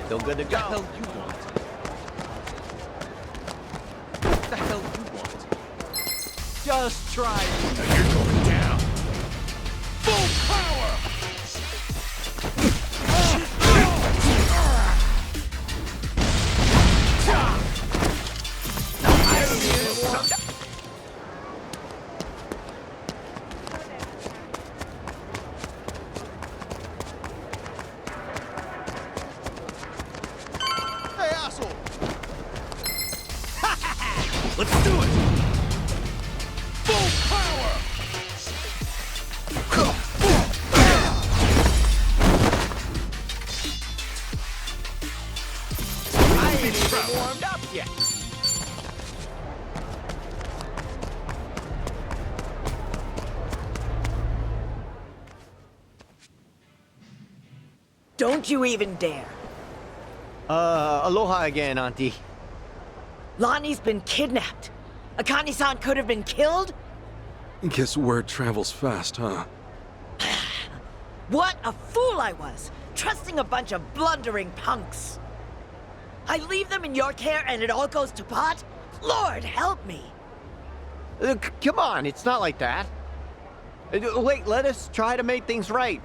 Still good to What the go. hell you want? What the hell you want? Just try it. Now you're going down. Full power! Hey, asshole! Let's do it! Full power! I ain't even warmed up yet. Don't you even dare. Aloha again, Auntie. Lonnie's been kidnapped. Akane-san could have been killed? Guess word travels fast, huh? What a fool I was, trusting a bunch of blundering punks. I leave them in your care and it all goes to pot? Lord help me. Come on, it's not like that. Wait, let us try to make things right.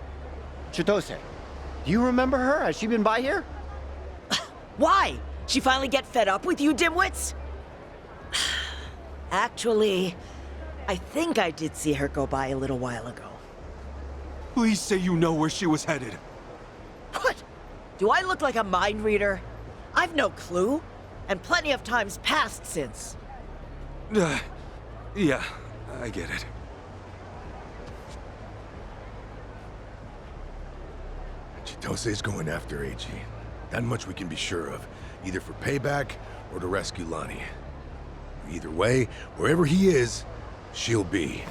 Chitose, do you remember her? Has she been by here? Why? She finally get fed up with you dimwits? Actually, I think I did see her go by a little while ago. Please say you know where she was headed. What? Do I look like a mind reader? I've no clue, and plenty of times passed since. Yeah, I get it. Chitose's going after Eiji. That much we can be sure of. Either for payback or to rescue Lonnie. Either way, wherever he is, she'll be.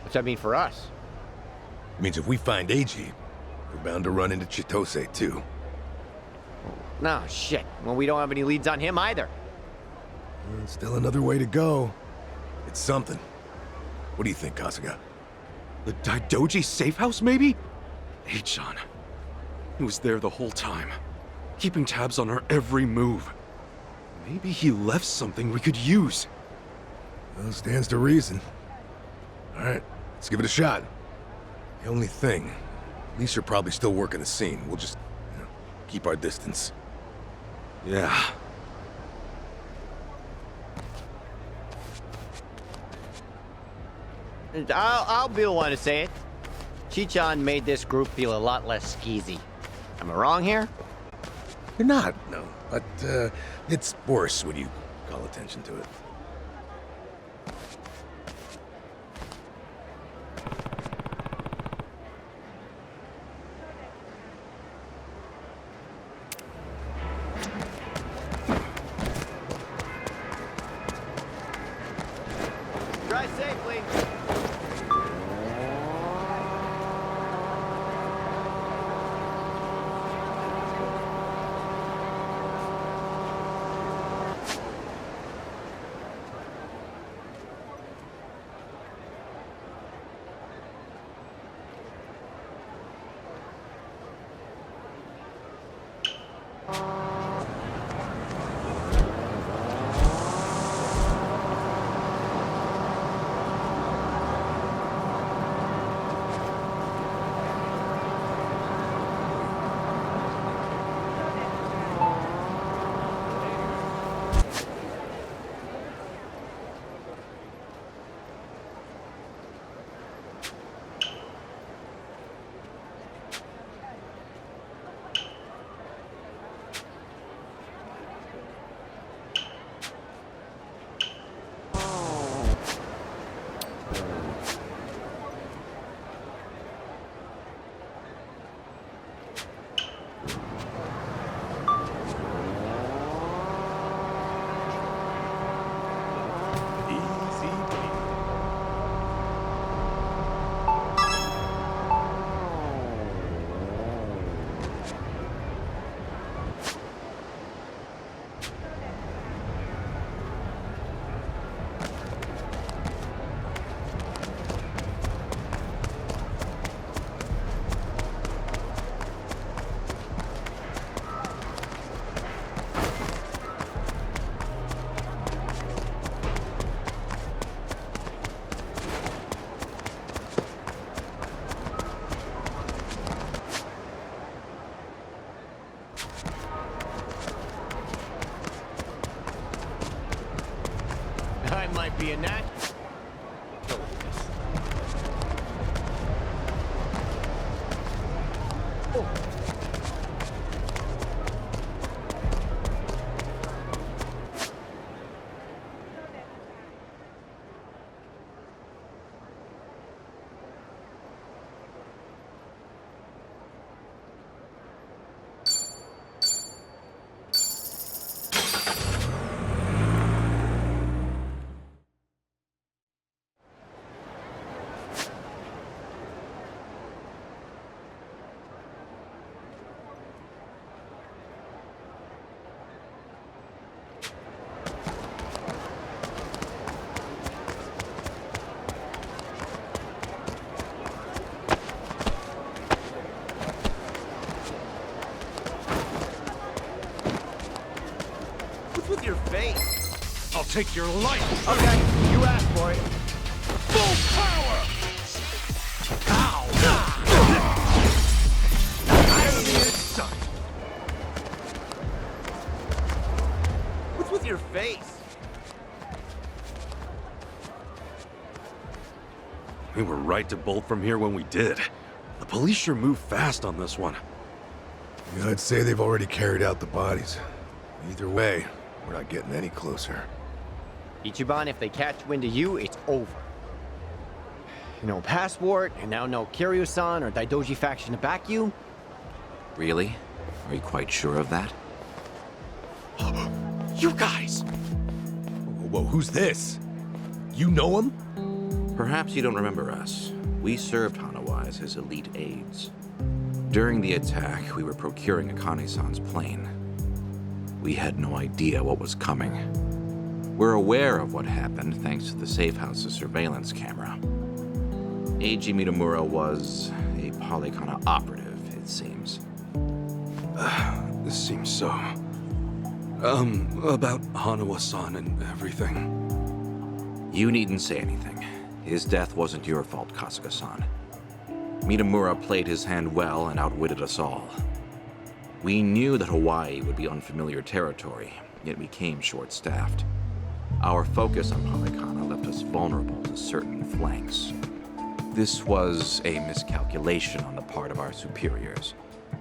What's that mean for us? It means if we find Eiji, we're bound to run into Chitose too. No, shit. Well, we don't have any leads on him either. Still another way to go. It's something. What do you think, Kasuga? The Daidoji safe house, maybe? Eichan. He was there the whole time, keeping tabs on our every move. Maybe he left something we could use. Well, stands to reason. All right, let's give it a shot. The only thing, Lisa are probably still working the scene. We'll just, keep our distance. Yeah. I'll be the one to say it. Chichan made this group feel a lot less skeezy. Am I wrong here? You're not, no. But, it's worse when you call attention to it. Drive safely. be a nat. Go with this. Oh. With your face. I'll take your life! Okay, you asked for it. Full power! Ow! Sucked. What's with your face? We were right to bolt from here when we did. The police sure moved fast on this one. Yeah, I'd say they've already carried out the bodies. Either way, we're not getting any closer. Ichiban, if they catch wind of you, it's over. No passport, and now no Kiryu-san or Daidoji faction to back you. Really? Are you quite sure of that? You guys! Whoa, who's this? You know him? Perhaps you don't remember us. We served Hanawa as his elite aides. During the attack, we were procuring Akane-san's plane. We had no idea what was coming. We're aware of what happened thanks to the safe house's surveillance camera. Eiji Mitamura was a Polycana operative, it seems. This seems so... about Hanawa-san and everything. You needn't say anything. His death wasn't your fault, Kasuga-san. Mitamura played his hand well and outwitted us all. We knew that Hawaii would be unfamiliar territory, yet we came short-staffed. Our focus on Polycana left us vulnerable to certain flanks. This was a miscalculation on the part of our superiors.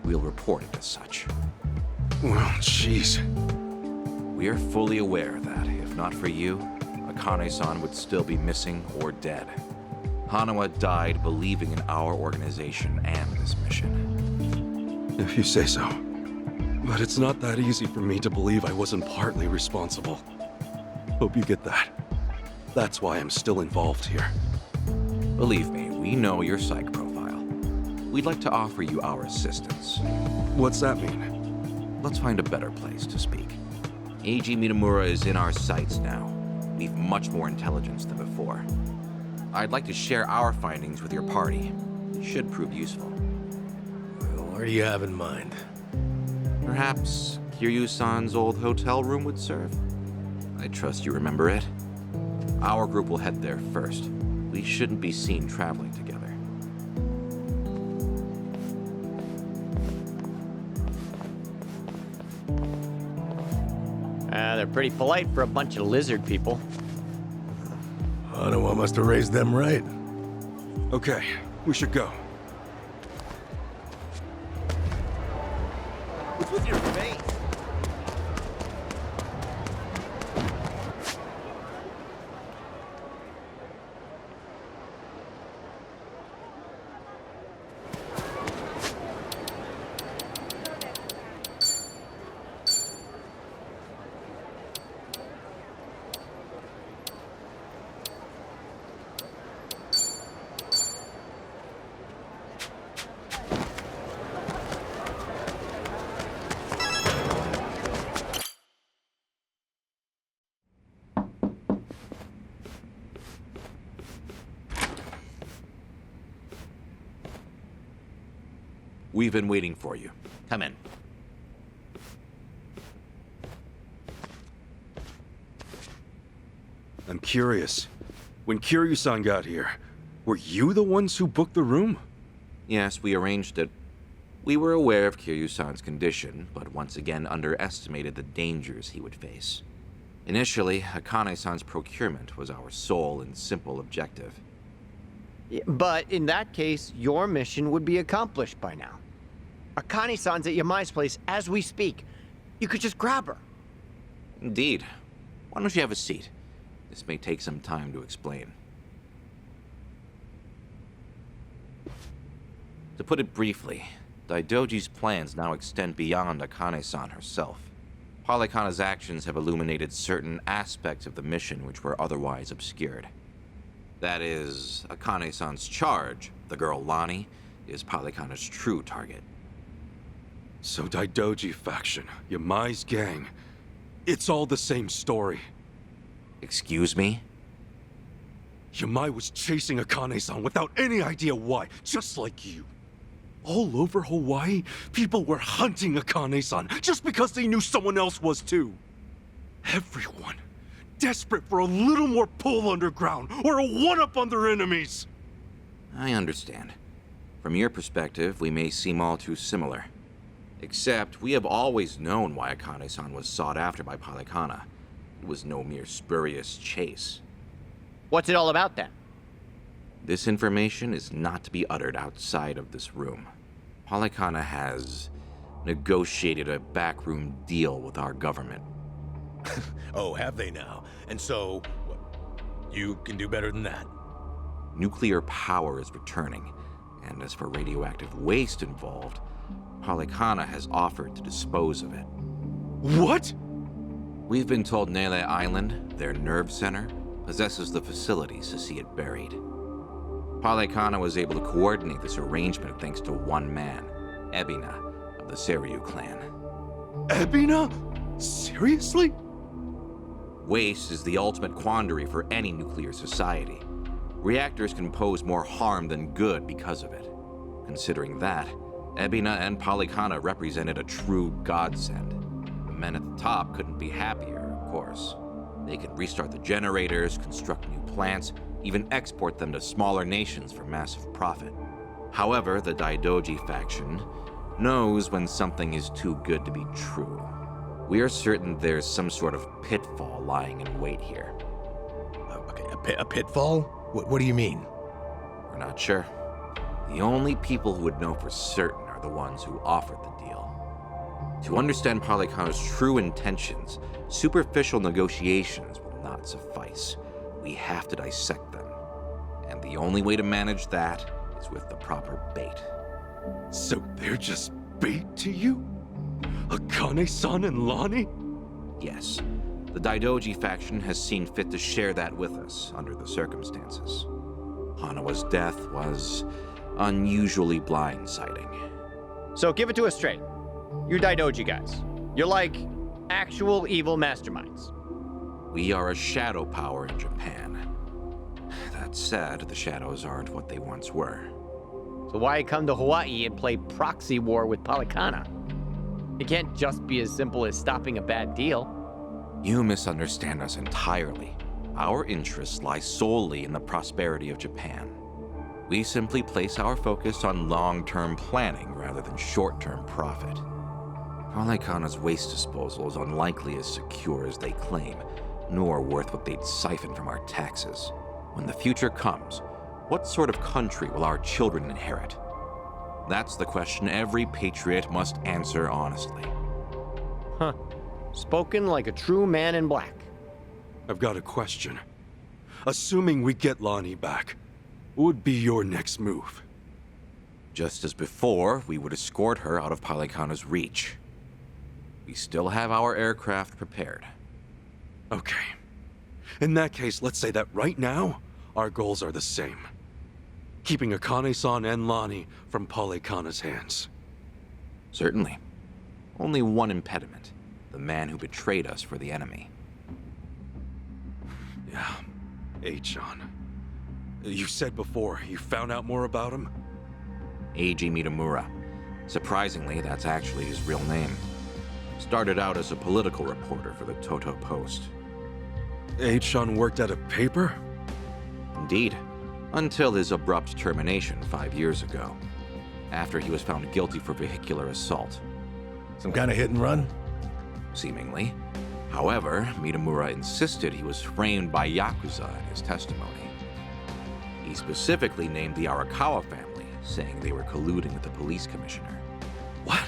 We'll report it as such. Well, jeez. We are fully aware that, if not for you, Akane-san would still be missing or dead. Hanawa died believing in our organization and this mission. If you say so. But it's not that easy for me to believe I wasn't partly responsible. Hope you get that. That's why I'm still involved here. Believe me, we know your psych profile. We'd like to offer you our assistance. What's that mean? Let's find a better place to speak. Eiji Mitamura is in our sights now. We've much more intelligence than before. I'd like to share our findings with your party. It should prove useful. Well, what do you have in mind? Perhaps Kiryu-san's old hotel room would serve? I trust you remember it. Our group will head there first. We shouldn't be seen traveling together. They're pretty polite for a bunch of lizard people. Hanawa must have raised them right. Okay, we should go. What's with your face? We've been waiting for you. Come in. I'm curious. When Kiryu-san got here, were you the ones who booked the room? Yes, we arranged it. We were aware of Kiryu-san's condition, but once again underestimated the dangers he would face. Initially, Akane-san's procurement was our sole and simple objective. But in that case, your mission would be accomplished by now. Akane-san's at Yamai's place as we speak. You could just grab her. Indeed. Why don't you have a seat? This may take some time to explain. To put it briefly, Daidoji's plans now extend beyond Akane-san herself. Polykhana's actions have illuminated certain aspects of the mission which were otherwise obscured. That is, Akane-san's charge, the girl Lani, is Polykhana's true target. So Daidoji faction, Yamai's gang, it's all the same story. Excuse me? Yamai was chasing Akane-san without any idea why, just like you. All over Hawaii, people were hunting Akane-san just because they knew someone else was too. Everyone, desperate for a little more pull underground or a one-up on their enemies. I understand. From your perspective, we may seem all too similar. Except, we have always known why Akane-san was sought after by Polykhana. It was no mere spurious chase. What's it all about then? This information is not to be uttered outside of this room. Polykhana has negotiated a backroom deal with our government. Oh, have they now? And so, what, you can do better than that? Nuclear power is returning, and as for radioactive waste involved, Polykhana has offered to dispose of it. What? We've been told Nele Island, their nerve center, possesses the facilities to see it buried. Polykhana was able to coordinate this arrangement thanks to one man, Ebina, of the Kiryu clan. Ebina? Seriously? Waste is the ultimate quandary for any nuclear society. Reactors can pose more harm than good because of it. Considering that, Ebina and Polykhana represented a true godsend. The men at the top couldn't be happier, of course. They could restart the generators, construct new plants, even export them to smaller nations for massive profit. However, the Daidoji faction knows when something is too good to be true. We are certain there's some sort of pitfall lying in wait here. Okay, a pitfall? What do you mean? We're not sure. The only people who would know for certain are the ones who offered the deal. To understand Polykhana's true intentions, superficial negotiations will not suffice. We have to dissect them. And the only way to manage that is with the proper bait. So they're just bait to you? Akane-san and Lani? Yes, the Daidoji faction has seen fit to share that with us under the circumstances. Hanawa's death was unusually blindsiding. So give it to us straight. You Daidoji guys. You're like actual evil masterminds. We are a shadow power in Japan. That said, the shadows aren't what they once were. So why come to Hawaii and play proxy war with Polykhana? It can't just be as simple as stopping a bad deal. You misunderstand us entirely. Our interests lie solely in the prosperity of Japan. We simply place our focus on long-term planning rather than short-term profit. Polykhana's waste disposal is unlikely as secure as they claim, nor worth what they'd siphon from our taxes. When the future comes, what sort of country will our children inherit? That's the question every patriot must answer honestly. Huh. Spoken like a true man in black. I've got a question. Assuming we get Lani back, what would be your next move? Just as before, we would escort her out of Polykhana's reach. We still have our aircraft prepared. Okay. In that case, let's say that right now, our goals are the same. Keeping Akane-san and Lani from Polykhana's hands. Certainly. Only one impediment. The man who betrayed us for the enemy. Yeah, Eichan. You said before, you found out more about him? Eiji Mitamura. Surprisingly, that's actually his real name. Started out as a political reporter for the Toto Post. Eichan worked at a paper? Indeed. Until his abrupt termination 5 years ago. After he was found guilty for vehicular assault. Some kind of hit and run? Seemingly. However, Mitamura insisted he was framed by Yakuza in his testimony. He specifically named the Arakawa family, saying they were colluding with the police commissioner. What?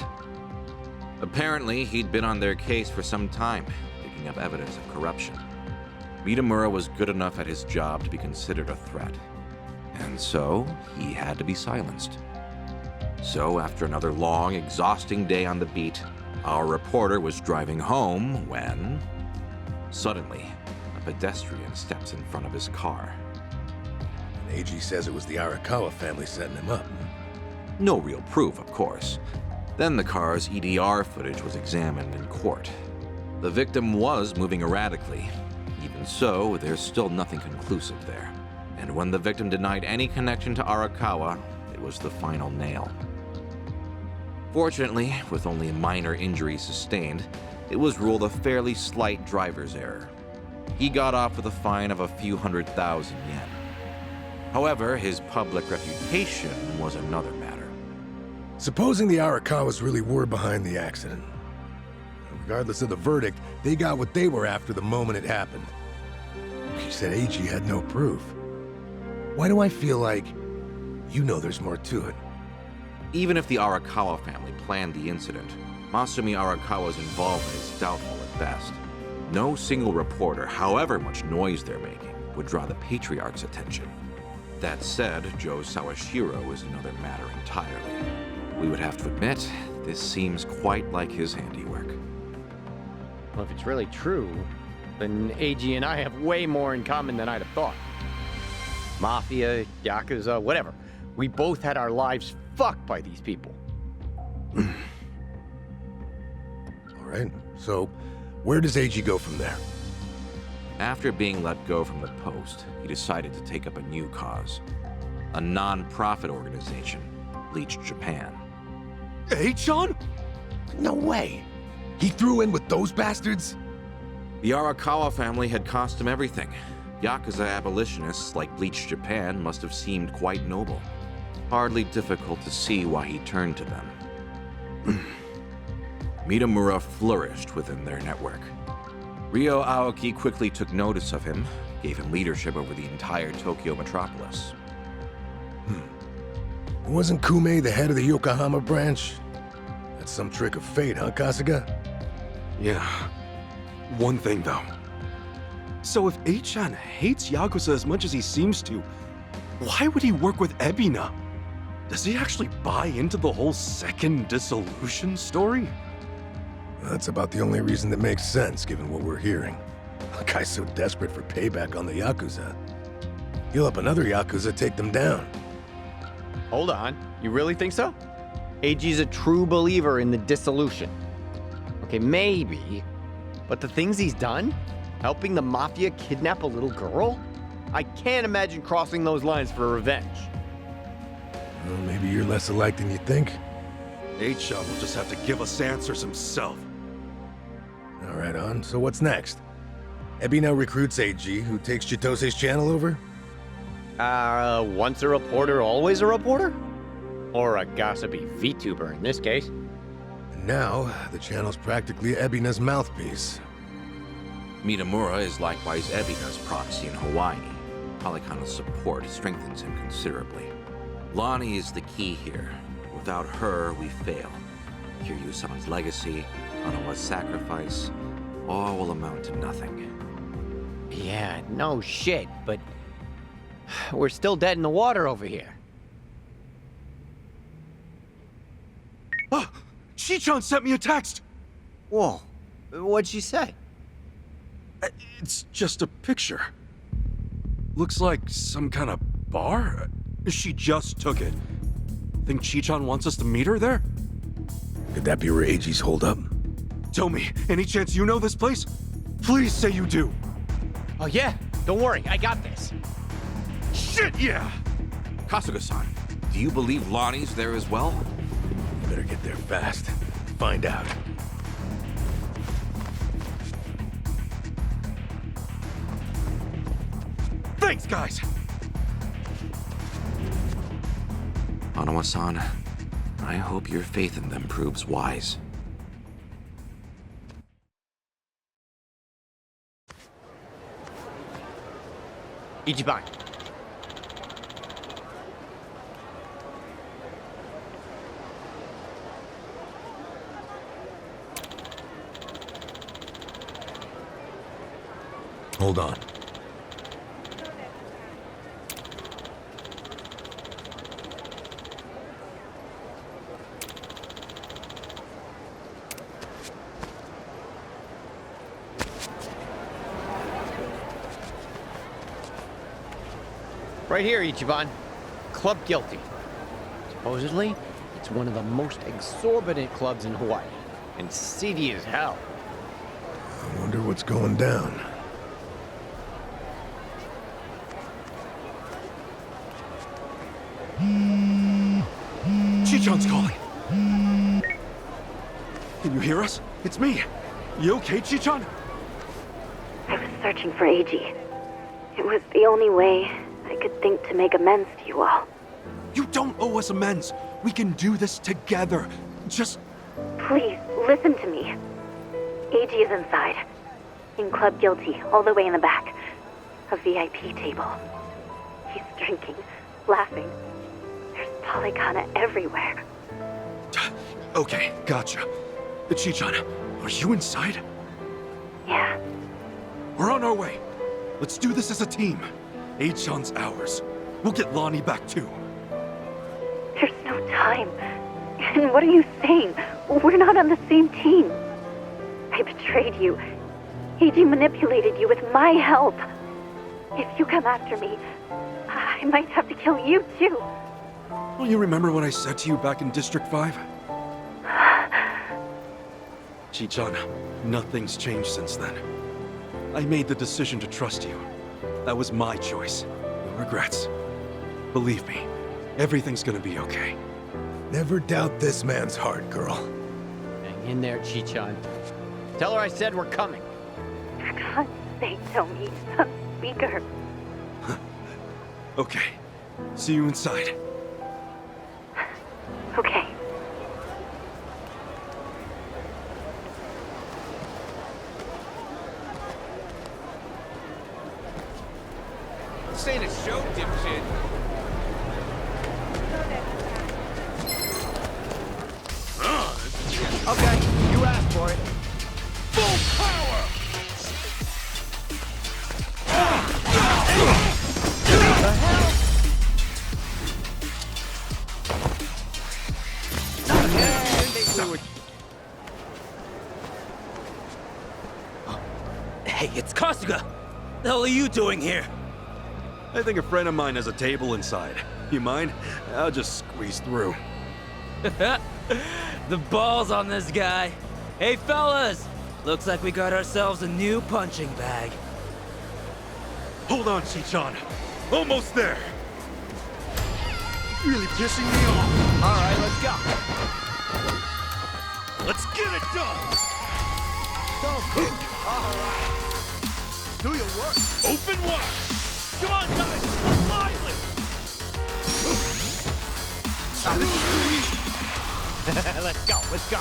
Apparently, he'd been on their case for some time, picking up evidence of corruption. Mitamura was good enough at his job to be considered a threat, and so he had to be silenced. So, after another long, exhausting day on the beat, our reporter was driving home when, suddenly, a pedestrian steps in front of his car. And AG says it was the Arakawa family setting him up. No real proof, of course. Then the car's EDR footage was examined in court. The victim was moving erratically. Even so, there's still nothing conclusive there. And when the victim denied any connection to Arakawa, it was the final nail. Fortunately, with only minor injuries sustained, it was ruled a fairly slight driver's error. He got off with a fine of a few 100,000 yen. However, his public reputation was another matter. Supposing the Arakawas really were behind the accident. Regardless of the verdict, they got what they were after the moment it happened. She said AG had no proof. Why do I feel like you know there's more to it? Even if the Arakawa family planned the incident, Masumi Arakawa's involvement is doubtful at best. No single reporter, however much noise they're making, would draw the patriarch's attention. That said, Joe Sawashiro is another matter entirely. We would have to admit, this seems quite like his handiwork. Well, if it's really true, then AG and I have way more in common than I'd have thought. Mafia, Yakuza, whatever. We both had our lives fucked by these people. All right, so where does AG go from there? After being let go from the post, he decided to take up a new cause. A non-profit organization, Bleach Japan. H-chan? No way. He threw in with those bastards? The Arakawa family had cost him everything. Yakuza abolitionists like Bleach Japan must have seemed quite noble. Hardly difficult to see why he turned to them. Mitamura flourished within their network. Ryo Aoki quickly took notice of him, gave him leadership over the entire Tokyo metropolis. Wasn't Kume the head of the Yokohama branch? That's some trick of fate, huh, Kasuga? Yeah. One thing, though. So if H-chan hates Yakuza as much as he seems to, why would he work with Ebina? Does he actually buy into the whole second dissolution story? That's about the only reason that makes sense, given what we're hearing. The guy's so desperate for payback on the Yakuza. He'll help another Yakuza take them down. Hold on, you really think so? AG's a true believer in the dissolution. Okay, maybe, but the things he's done? Helping the Mafia kidnap a little girl? I can't imagine crossing those lines for revenge. Well, maybe you're less alike than you think. H-chan will just have to give us answers himself. All right, on. So what's next? Ebina recruits AG, who takes Chitose's channel over? Once a reporter, always a reporter? Or a gossipy VTuber in this case. And now, the channel's practically Ebina's mouthpiece. Mitamura is likewise Ebina's proxy in Hawaii. Polycona's support strengthens him considerably. Lonnie is the key here. Without her, we fail. Kiryu-sama's legacy, Hanawa's sacrifice, all will amount to nothing. Yeah, no shit, but we're still dead in the water over here. Ah! Chi-chan sent me a text! Whoa, what'd she say? It's just a picture. Looks like some kind of bar? She just took it. Think Chi-chan wants us to meet her there? Could that be where AG's holed up? Tell me, any chance you know this place? Please say you do. Oh yeah, don't worry, I got this. Shit, yeah! Kasuga-san, do you believe Lonnie's there as well? You better get there fast. Find out. Thanks, guys! Hanawa-san, I hope your faith in them proves wise. Ichiban. Hold on. Right here, Ichiban. Club Guilty. Supposedly, it's one of the most exorbitant clubs in Hawaii. And seedy as hell. I wonder what's going down. Chichan's calling. Can you hear us? It's me. You okay, Chichan? I was searching for Eiji. It was the only way I could think to make amends to you all. You don't owe us amends. We can do this together. Just... Please, listen to me. Eiji is inside. In Club Guilty, all the way in the back. A VIP table. He's drinking, laughing. There's polygana everywhere. Okay, gotcha. Chichan, are you inside? Yeah. We're on our way. Let's do this as a team. Eichan's ours. We'll get Lonnie back too. There's no time. And what are you saying? We're not on the same team. I betrayed you. Eiji manipulated you with my help. If you come after me, I might have to kill you too. Don't you remember what I said to you back in District 5? Chichan, nothing's changed since then. I made the decision to trust you. That was my choice. No regrets. Believe me, everything's gonna be okay. Never doubt this man's heart, girl. Hang in there, Chichan. Tell her I said we're coming. For God's sake, tell me. Some speaker. Okay. See you inside. Okay. This ain't a show, dipshit. Okay, you asked for it. Full power! The hell? Hey, it's Kasuga! The hell are you doing here? I think a friend of mine has a table inside. You mind? I'll just squeeze through. The balls on this guy. Hey, fellas! Looks like we got ourselves a new punching bag. Hold on, Chichan. Almost there. Really pissing me off. All right, let's go. Let's get it done. All right. Do your work. Open wide. Come on, guys. Let's lively. Let's go. Let's go.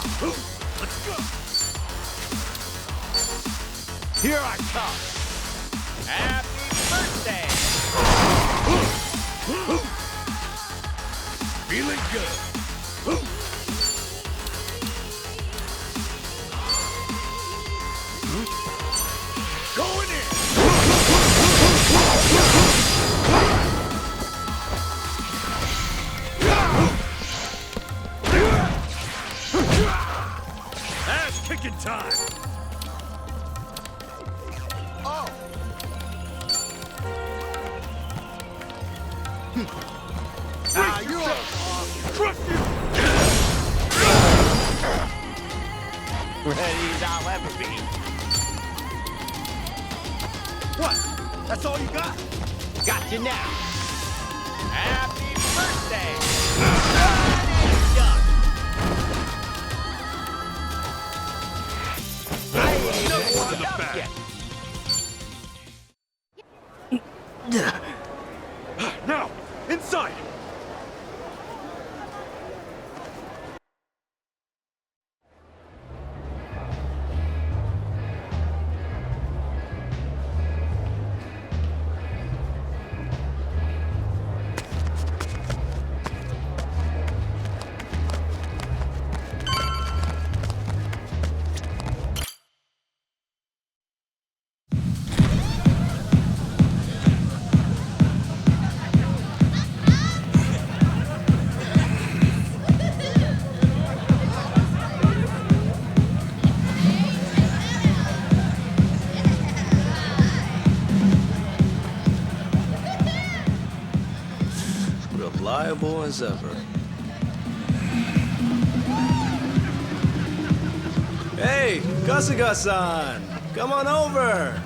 Let's go. Here I come. Happy birthday. Feeling good. Going in. Ass kicking time. Oh. You're crush you. Ready as I'll ever be. What? That's all you got? Got you now. Happy birthday. I ain't No even one in the up back. yet. Now, inside. unforgettable as ever. Hey, Kasuga-san! Come on over!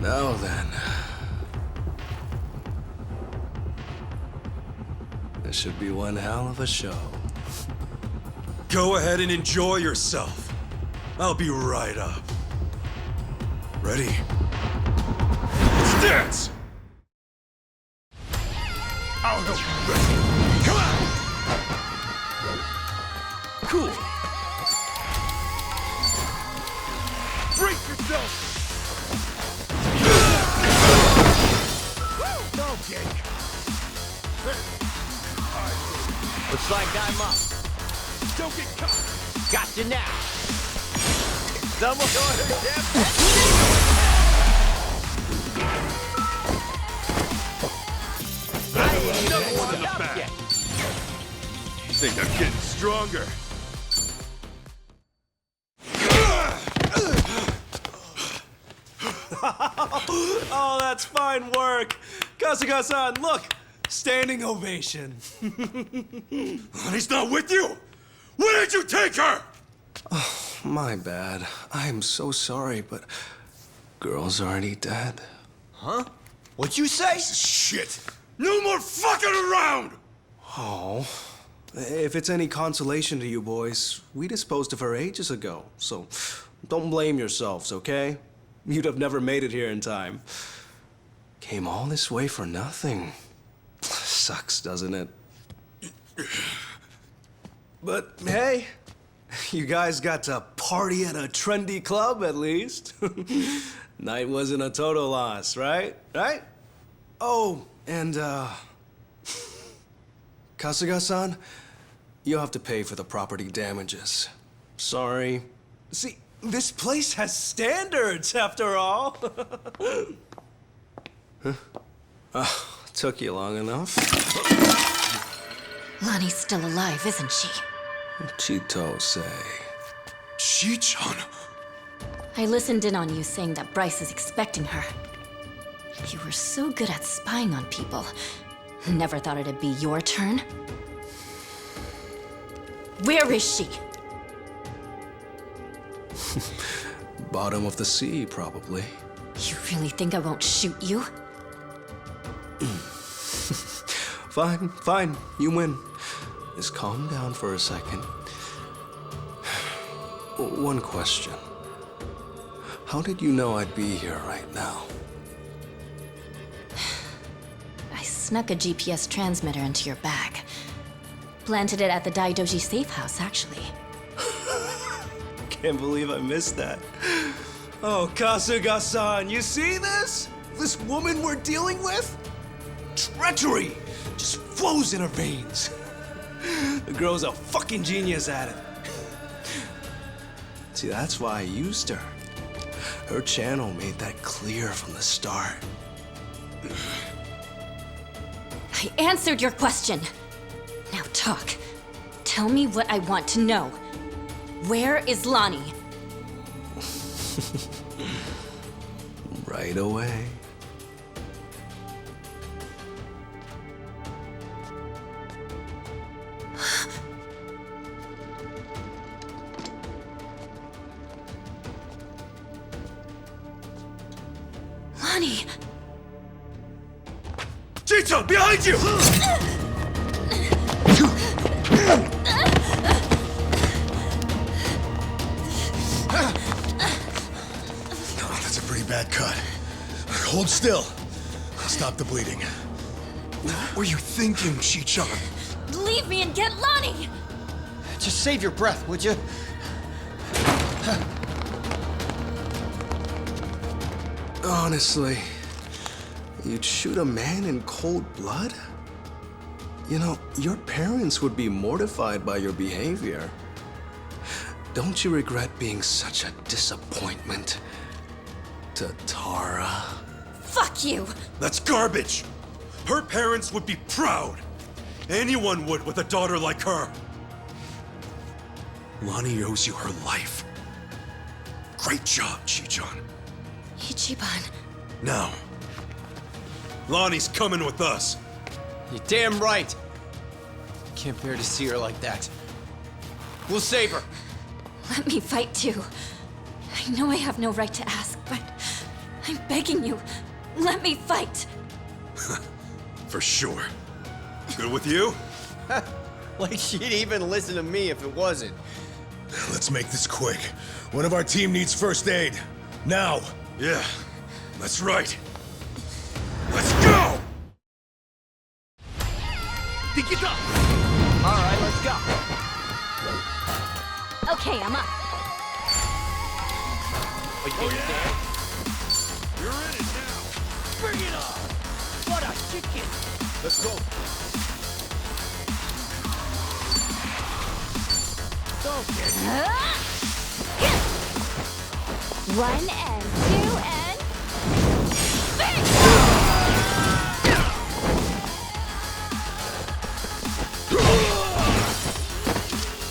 Now then. This should be one hell of a show. Go ahead and enjoy yourself. I'll be right up. Ready? Let's dance! I'll go. Ready. Come on! Cool. Brace yourself! Okay. Looks like I'm up. Don't get caught! Got you now. Someone order them. I ain't Next warmed to the up back. yet. Think I'm getting stronger. Oh, that's fine work! Kasuga-san, look! Standing ovation. He's not with you! Where did you take her? My bad. I am so sorry, but girl's already dead. Huh? What'd you say? Shit! No more fucking around! Oh. If it's any consolation to you boys, we disposed of her ages ago, so don't blame yourselves, okay? You'd have never made it here in time. Came all this way for nothing. Sucks, doesn't it? But hey, you guys got to party at a trendy club at least. Night wasn't a total loss, right? Right? Oh, and Kasuga-san, you'll have to pay for the property damages. Sorry. See, this place has standards, after all. Huh? Took you long enough. Lonnie's still alive, isn't she? Chito say. Chi-chan? I listened in on you saying that Bryce is expecting her. You were so good at spying on people. Never thought it'd be your turn. Where is she? Bottom of the sea, probably. You really think I won't shoot you? Fine, fine. You win. Just calm down for a second. One question. How did you know I'd be here right now? I snuck a GPS transmitter into your bag. Planted it at the Daidoji safe house, actually. Can't believe I missed that. Oh, Kasuga-san, you see this? This woman we're dealing with? Treachery just flows in her veins. The girl's a fucking genius at it. See, that's why I used her. Her channel made that clear from the start. I answered your question. Now talk. Tell me what I want to know. Where is Lonnie? Right away. Lonnie! Chito, behind you! Oh, that's a pretty bad cut. Hold still. I'll stop the bleeding. What were you thinking, Chi-chan? Leave me and get Lonnie! Just save your breath, would you? Honestly, you'd shoot a man in cold blood? You know, your parents would be mortified by your behavior. Don't you regret being such a disappointment to Tara? Fuck you! That's garbage! Her parents would be proud! Anyone would with a daughter like her. Lonnie owes you her life. Great job, Chi-chan. Ichiban. Now, Lonnie's coming with us. You're damn right. Can't bear to see her like that. We'll save her. Let me fight too. I know I have no right to ask, but I'm begging you. Let me fight. For sure. Good with you? Like she'd even listen to me if it wasn't. Let's make this quick. One of our team needs first aid. Now! Yeah, that's right. Let's go! All right, let's go. Okay, I'm up. Are you getting scared? You're in it now. Bring it on! What a chicken! Let's go. Don't get One and two and...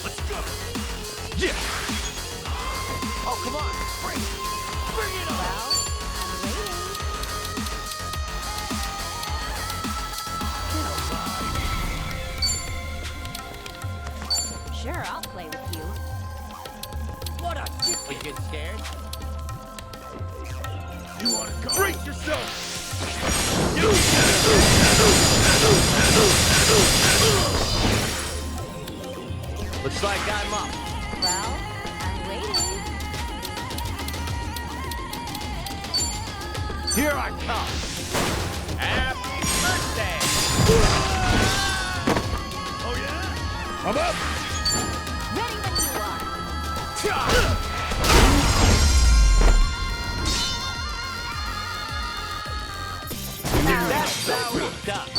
Let's go! Yeah! Oh, come on! Bring it on! Well, I'm waiting. Sure, I'll play with you. What a chicken! Are you getting scared? You wanna go? Brace yourself! Looks like I'm up. Well, I'm waiting. Here I come. Happy birthday! Oh yeah? I'm up! Ready when you are. That's how it's done.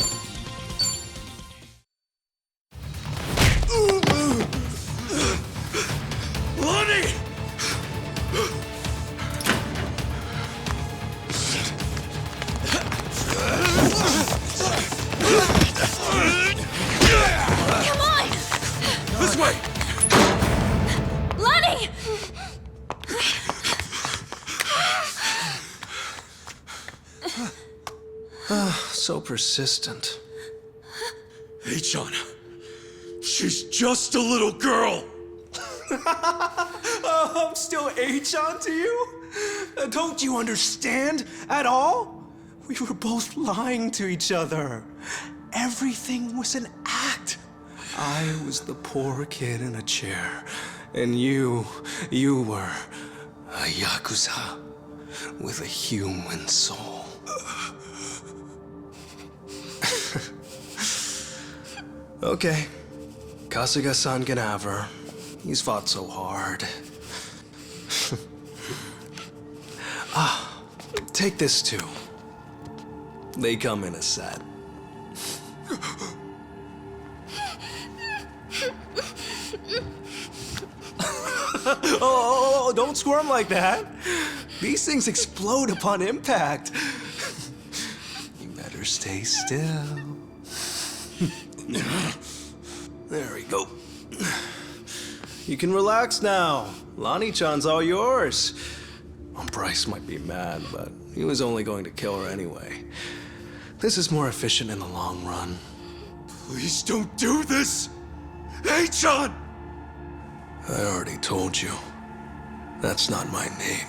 Lonnie! Come on! This way! Lonnie! So persistent. Hey-chan, she's just a little girl! I'm still Achan to you? Don't you understand at all? We were both lying to each other. Everything was an act. I was the poor kid in a chair, and you were a Yakuza with a human soul. Okay, Kasuga-san can have her. He's fought so hard. Take this too. They come in a set. Oh, don't squirm like that. These things explode upon impact. You better stay still. There we go. You can relax now. Lonnie-chan's all yours. Well, Bryce might be mad, but he was only going to kill her anyway. This is more efficient in the long run. Please don't do this! Hey-chan! I already told you. That's not my name.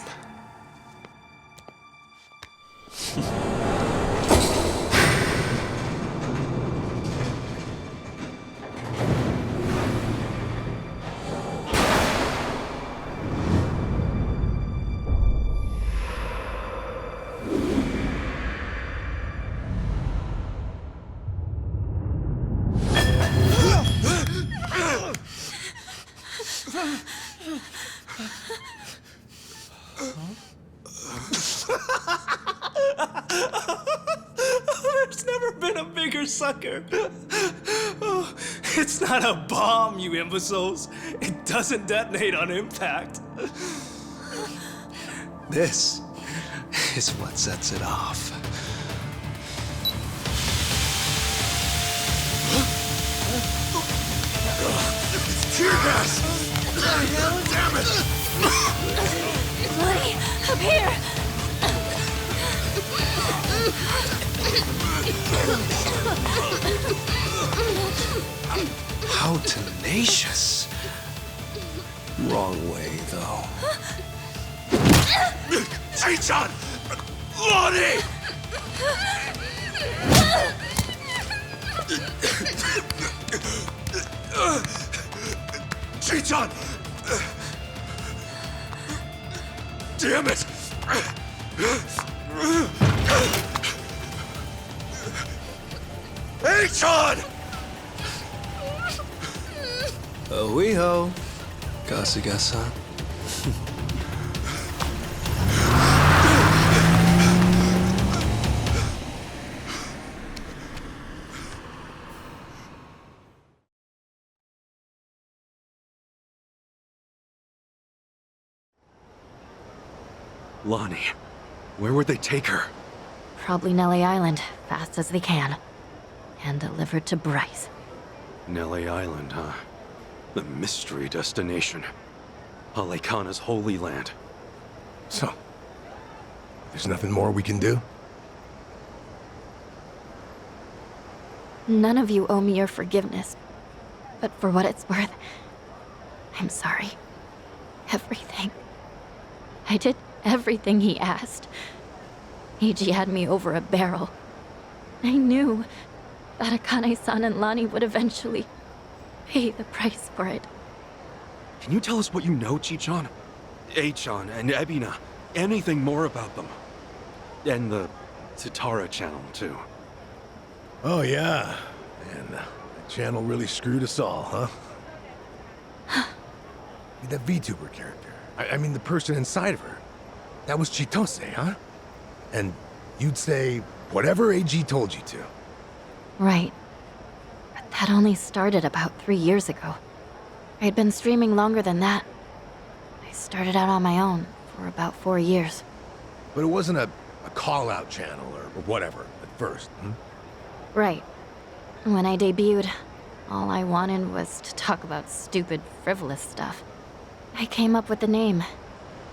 There's never been a bigger sucker. Oh, it's not a bomb, you imbeciles. It doesn't detonate on impact. This is what sets it off. Tear gas! Damn it! Bloody, up here! How tenacious. Wrong way, though. Chichan! Lonnie! Chichan! Damn it! Chichan! Oiho, Kasuga-san. Lonnie, where would they take her? Probably Nelly Island, fast as they can. And delivered to Bryce. Nelly Island, huh? The mystery destination. Alekana's holy land. So, there's nothing more we can do? None of you owe me your forgiveness. But for what it's worth, I'm sorry. Everything. I did everything he asked. Eiji had me over a barrel. I knew that Akane-san and Lani would eventually pay the price for it. Can you tell us what you know, Chichan? Achan and Ebina. Anything more about them? And the Tatara channel, too. Oh, yeah. And that channel really screwed us all, huh? That VTuber character. I mean, the person inside of her. That was Chitose, huh? And you'd say whatever AG told you to. Right. But that only started about 3 years ago. I'd been streaming longer than that. I started out on my own for about 4 years. But it wasn't a call-out channel or whatever at first, hmm? Right. When I debuted, all I wanted was to talk about stupid, frivolous stuff. I came up with the name.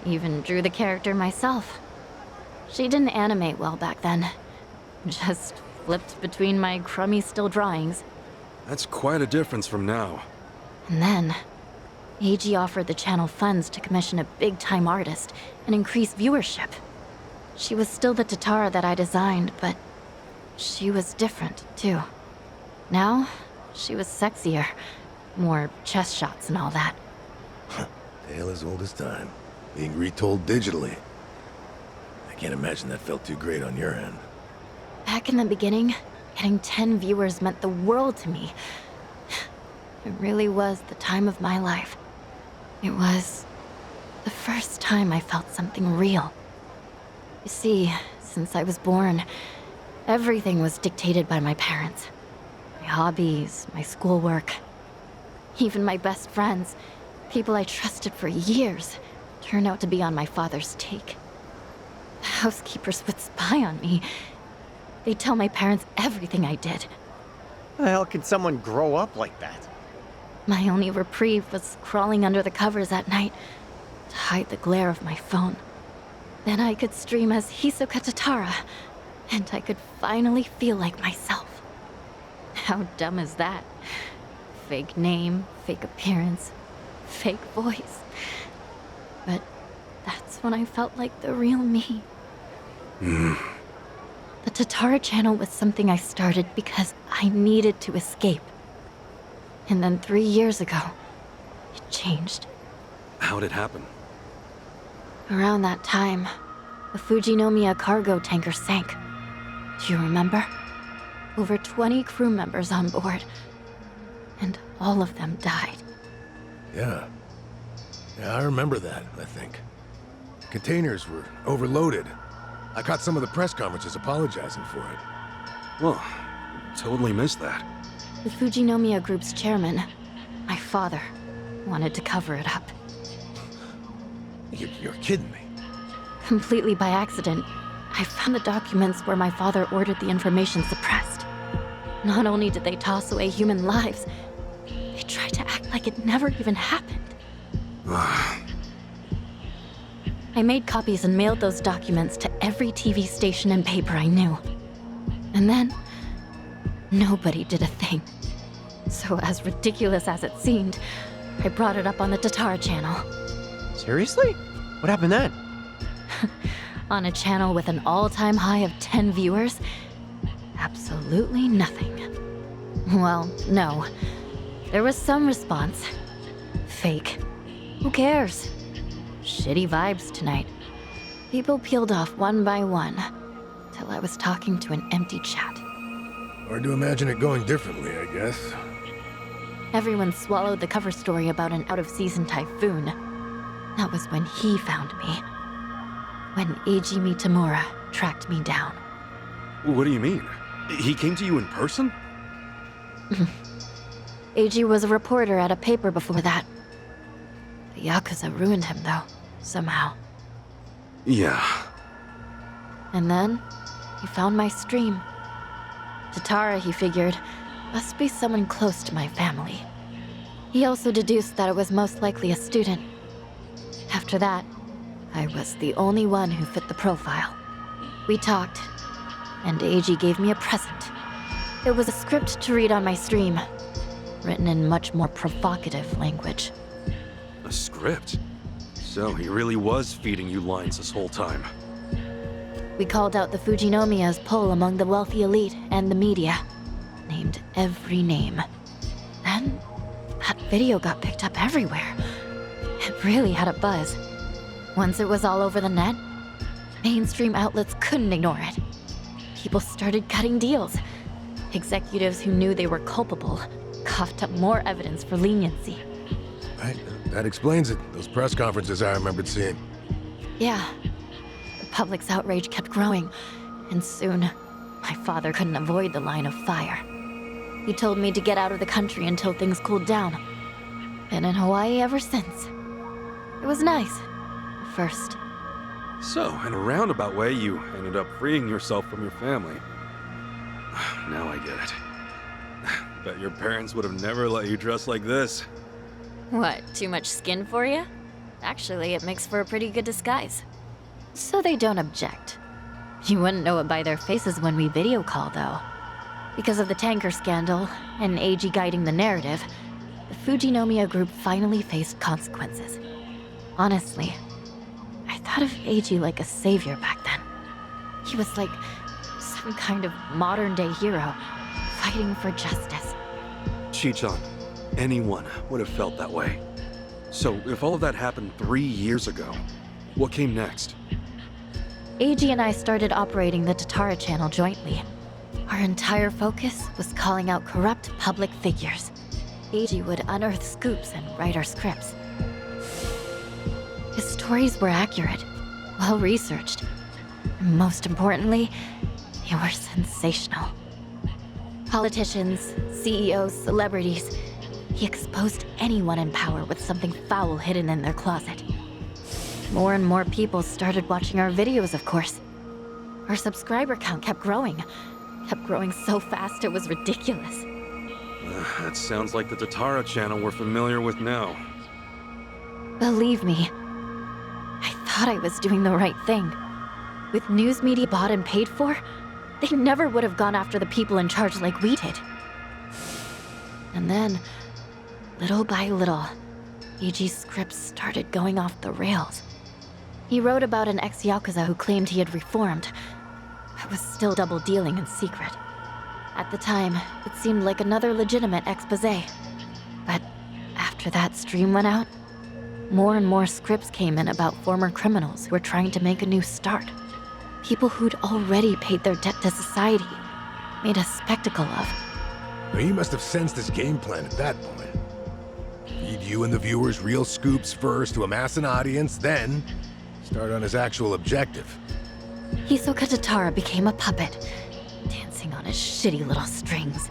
Even drew the character myself. She didn't animate well back then. Just flipped between my crummy still drawings. That's quite a difference from now. And then, AG offered the channel funds to commission a big-time artist and increase viewership. She was still the Tatara that I designed, but she was different, too. Now, she was sexier. More chest shots and all that. Tale as old as time. Being retold digitally. I can't imagine that felt too great on your end. Back in the beginning, getting 10 viewers meant the world to me. It really was the time of my life. It was the first time I felt something real. You see, since I was born, everything was dictated by my parents. My hobbies, my schoolwork, even my best friends, people I trusted for years, turned out to be on my father's take. The housekeepers would spy on me. They'd tell my parents everything I did. How the hell can someone grow up like that? My only reprieve was crawling under the covers at night to hide the glare of my phone. Then I could stream as Hisoka Tatara, and I could finally feel like myself. How dumb is that? Fake name, fake appearance, fake voice. But that's when I felt like the real me. The Tatara channel was something I started because I needed to escape. And then 3 years ago, it changed. How'd it happen? Around that time, the Fujinomiya cargo tanker sank. Do you remember? Over 20 crew members on board. And all of them died. Yeah. Yeah, I remember that, I think. Containers were overloaded. I caught some of the press conferences apologizing for it. Well, totally missed that. The Fujinomiya Group's chairman, my father, wanted to cover it up. You're kidding me. Completely by accident, I found the documents where my father ordered the information suppressed. Not only did they toss away human lives, They tried to act like it never even happened. I made copies and mailed those documents to every TV station and paper I knew. And then, nobody did a thing. So as ridiculous as it seemed, I brought it up on the Tatara channel. Seriously? What happened then? On a channel with an all-time high of 10 viewers, absolutely nothing. Well, no. There was some response. Fake. Who cares? Shitty vibes tonight. People peeled off one by one, till I was talking to an empty chat. Hard to imagine it going differently, I guess. Everyone swallowed the cover story about an out-of-season typhoon. That was when he found me. When Eiji Mitamura tracked me down. What do you mean? He came to you in person? Eiji was a reporter at a paper before that. The Yakuza ruined him, though, somehow. Yeah. And then, he found my stream. Tatara, he figured, must be someone close to my family. He also deduced that it was most likely a student. After that, I was the only one who fit the profile. We talked, and Eiji gave me a present. It was a script to read on my stream, written in much more provocative language. A script? So he really was feeding you lines this whole time. We called out the Fujinomiya's pull among the wealthy elite and the media. Named every name. Then, that video got picked up everywhere. It really had a buzz. Once it was all over the net, mainstream outlets couldn't ignore it. People started cutting deals. Executives who knew they were culpable coughed up more evidence for leniency. Right, that explains it. Those press conferences I remembered seeing. Yeah. The public's outrage kept growing, and soon, my father couldn't avoid the line of fire. He told me to get out of the country until things cooled down. Been in Hawaii ever since. It was nice. At first. So, in a roundabout way, you ended up freeing yourself from your family. Now I get it. Bet your parents would have never let you dress like this. What, too much skin for you? Actually, it makes for a pretty good disguise. So they don't object. You wouldn't know it by their faces when we video call, though. Because of the tanker scandal, and Eiji guiding the narrative, the Fujinomiya group finally faced consequences. Honestly, I thought of Eiji like a savior back then. He was like some kind of modern-day hero, fighting for justice. Chi-chan, anyone would have felt that way. So, if all of that happened 3 years ago, what came next? Eiji and I started operating the Tatara channel jointly. Our entire focus was calling out corrupt public figures. Eiji would unearth scoops and write our scripts. His stories were accurate, well-researched, and most importantly, they were sensational. Politicians, CEOs, celebrities, he exposed anyone in power with something foul hidden in their closet. More and more people started watching our videos, of course. Our subscriber count kept growing so fast it was ridiculous. That sounds like the Tatara channel we're familiar with now. Believe me, I thought I was doing the right thing. With news media bought and paid for, they never would have gone after the people in charge like we did. And then, little by little, Eiji's scripts started going off the rails. He wrote about an ex-Yakuza who claimed he had reformed, but was still double-dealing in secret. At the time, it seemed like another legitimate exposé. But after that stream went out, more and more scripts came in about former criminals who were trying to make a new start. People who'd already paid their debt to society, made a spectacle of. Now, he must have sensed his game plan at that point. Feed you and the viewers real scoops first to amass an audience, then start on his actual objective. Hisoka Tatara became a puppet, dancing on his shitty little strings.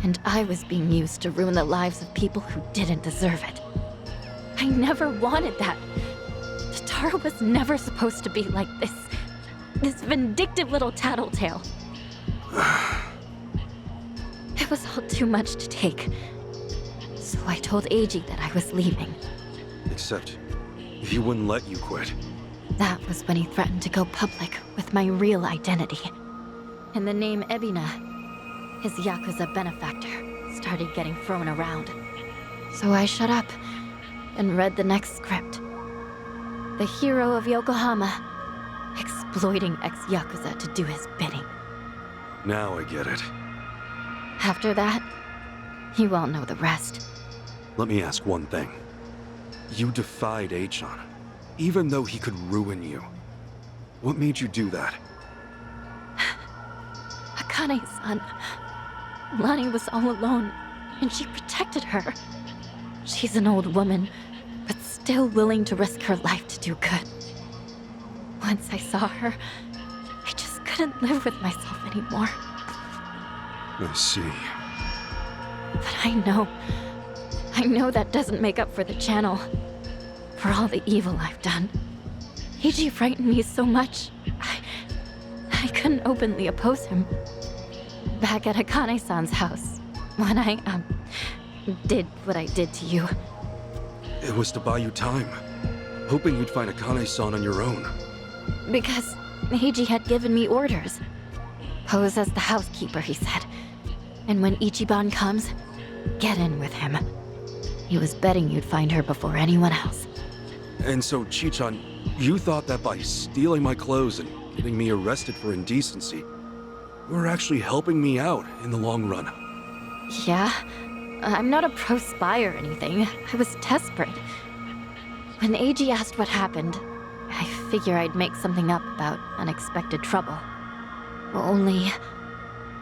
And I was being used to ruin the lives of people who didn't deserve it. I never wanted that. Tatara was never supposed to be like this vindictive little tattletale. It was all too much to take. So I told Eiji that I was leaving. Except, he wouldn't let you quit. That was when he threatened to go public with my real identity. And the name Ebina, his Yakuza benefactor, started getting thrown around. So I shut up and read the next script. The hero of Yokohama, exploiting ex-Yakuza to do his bidding. Now I get it. After that, you all know the rest. Let me ask one thing. You defied Eichan, even though he could ruin you. What made you do that? Akane-san. Lani was all alone, and she protected her. She's an old woman, but still willing to risk her life to do good. Once I saw her, I just couldn't live with myself anymore. I see. But I know that doesn't make up for the channel. For all the evil I've done. Eiji frightened me so much, I couldn't openly oppose him. Back at Akane-san's house, when I, did what I did to you. It was to buy you time, hoping you'd find Akane-san on your own. Because Eiji had given me orders. Pose as the housekeeper, he said. And when Ichiban comes, get in with him. He was betting you'd find her before anyone else. And so, Chichan, you thought that by stealing my clothes and getting me arrested for indecency, you were actually helping me out in the long run. Yeah, I'm not a pro spy or anything. I was desperate. When Eiji asked what happened, I figure I'd make something up about unexpected trouble. Only,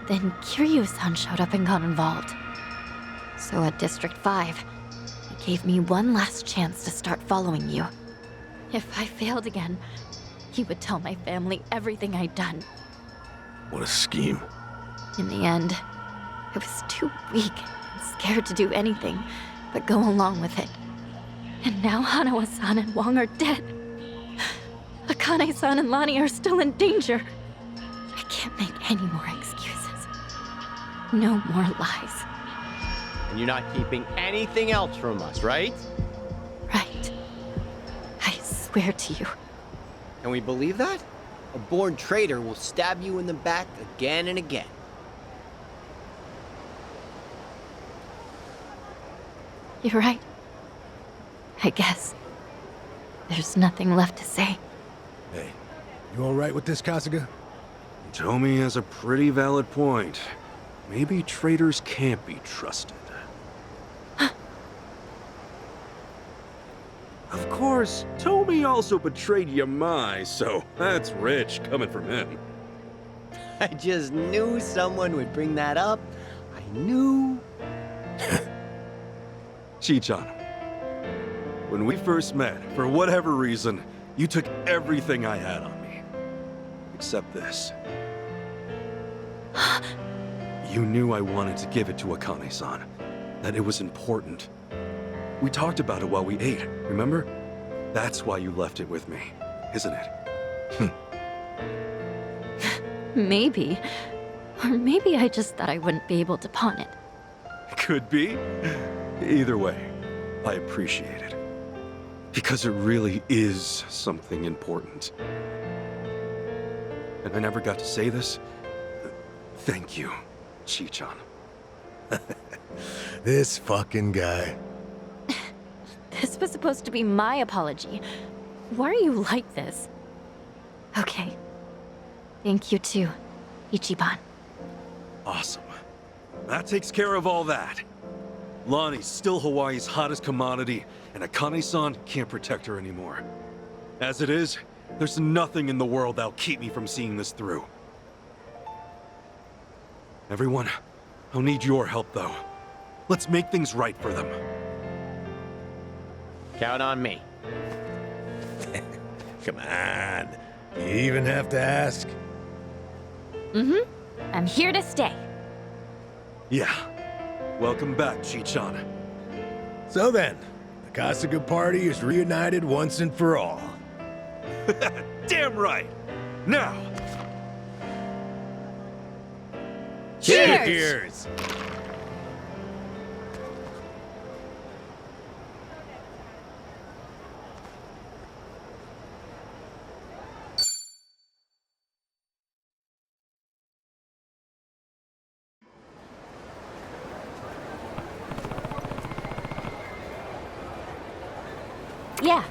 then Kiryu-san showed up and got involved. So at District 5, he gave me one last chance to start following you. If I failed again, he would tell my family everything I'd done. What a scheme. In the end, I was too weak and scared to do anything but go along with it. And now Hanawa-san and Wong are dead. Akane-san and Lani are still in danger. I can't make any more excuses. No more lies. And you're not keeping anything else from us, right? Right. I swear to you. Can we believe that? A born traitor will stab you in the back again and again. You're right. I guess. There's nothing left to say. Hey, you all right with this, Kasuga? Tomi has a pretty valid point. Maybe traitors can't be trusted. Of course, Tomi also betrayed Yamai, so that's rich coming from him. I just knew someone would bring that up. I knew. Chichan, when we first met, for whatever reason, you took everything I had on me. Except this. You knew I wanted to give it to Akane-san, that it was important. We talked about it while we ate, remember? That's why you left it with me, isn't it? Maybe. Or maybe I just thought I wouldn't be able to pawn it. Could be. Either way, I appreciate it. Because it really is something important. And I never got to say this. Thank you, Chichan. This fucking guy. This was supposed to be my apology. Why are you like this? Okay. Thank you too, Ichiban. Awesome. That takes care of all that. Lonnie's still Hawaii's hottest commodity, and Akane-san can't protect her anymore. As it is, there's nothing in the world that'll keep me from seeing this through. Everyone, I'll need your help though. Let's make things right for them. Count on me. Come on. You even have to ask? Mm-hmm. I'm here to stay. Yeah. Welcome back, Chichan. So then, the Kasuga party is reunited once and for all. Damn right! Now! Cheers! Cheers! Yeah.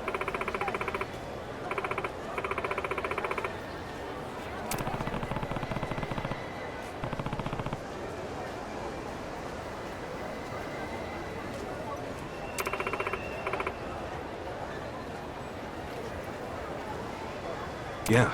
Yeah,